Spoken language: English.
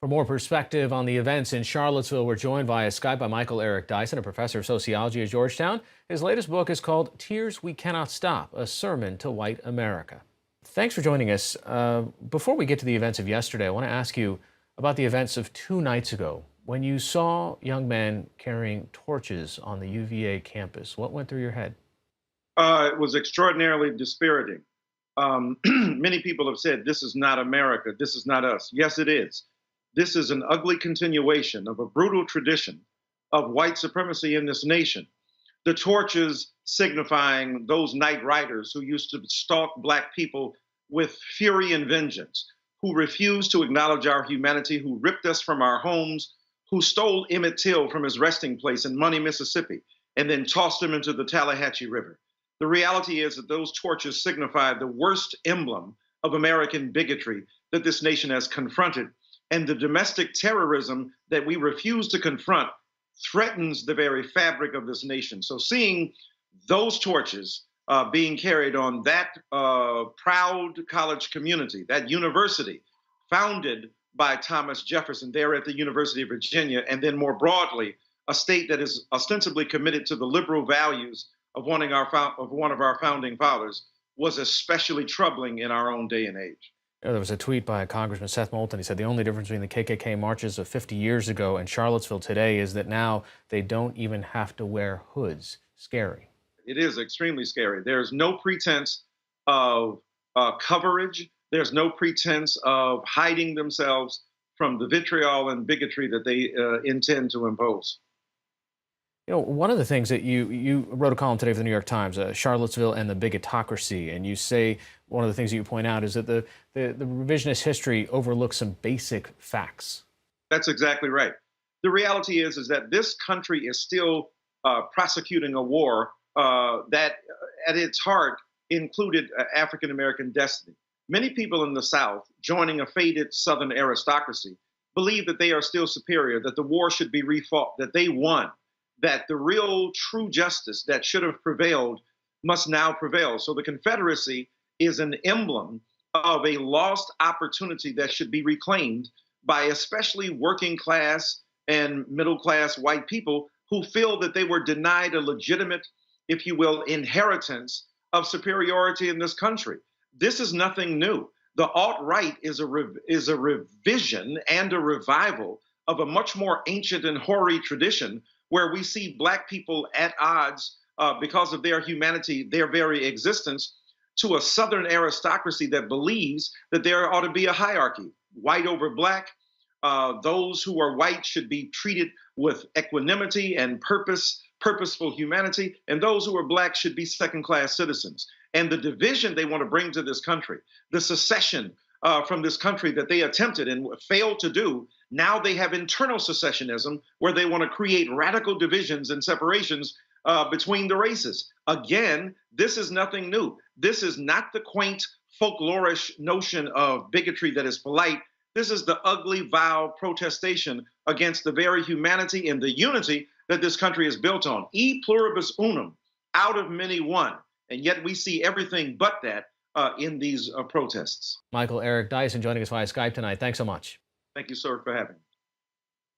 For more perspective on the events in Charlottesville, we're joined via Skype by Michael Eric Dyson, a professor of sociology at Georgetown. His latest book is called Tears We Cannot Stop, a sermon to white America. Thanks for joining us. Before we get to the events of yesterday, I want to ask you about the events of 2 nights ago when you saw young men carrying torches on the UVA campus. What went through your head? It was extraordinarily dispiriting. Many people have said, this is not America, this is not us. Yes, it is. This is an ugly continuation of a brutal tradition of white supremacy in this nation. The torches signifying those night riders who used to stalk Black people with fury and vengeance, who refused to acknowledge our humanity, who ripped us from our homes, who stole Emmett Till from his resting place in Money, Mississippi, and then tossed him into the Tallahatchie River. The reality is that those torches signify the worst emblem of American bigotry that this nation has confronted. And the domestic terrorism that we refuse to confront threatens the very fabric of this nation. So seeing those torches being carried on that proud college community, that university founded by Thomas Jefferson there at the University of Virginia, and then more broadly, a state that is ostensibly committed to the liberal values of one of our founding fathers, was especially troubling in our own day and age. There was a tweet by Congressman Seth Moulton. He said the only difference between the KKK marches of 50 years ago and Charlottesville today is that now they don't even have to wear hoods. Scary. It is extremely scary. There's no pretense of coverage. There's no pretense of hiding themselves from the vitriol and bigotry that they intend to impose. You know, one of the things that you wrote a column today for the New York Times, Charlottesville and the bigotocracy, and you say one of the things that you point out is that the revisionist history overlooks some basic facts. That's exactly right. The reality is that this country is still prosecuting a war that at its heart included African-American destiny. Many people in the South, joining a faded Southern aristocracy, believe that they are still superior, that the war should be refought, that they won, that the real true justice that should have prevailed must now prevail. So the Confederacy is an emblem of a lost opportunity that should be reclaimed by especially working class and middle class white people who feel that they were denied a legitimate, if you will, inheritance of superiority in this country. This is nothing new. The alt-right is a revision and a revival of a much more ancient and hoary tradition where we see Black people at odds because of their humanity, their very existence, to a Southern aristocracy that believes that there ought to be a hierarchy, white over Black. Those who are white should be treated with equanimity and purposeful humanity, and those who are Black should be second-class citizens. And the division they want to bring to this country, the secession from this country that they attempted and failed to do, now they have internal secessionism where they want to create radical divisions and separations between the races. Again, this is nothing new. This is not the quaint folklorish notion of bigotry that is polite. This is the ugly, vile protestation against the very humanity and the unity that this country is built on. E pluribus unum, out of many one. And yet we see everything but that in these protests. Michael Eric Dyson joining us via Skype tonight. Thanks so much. Thank you, sir, for having me.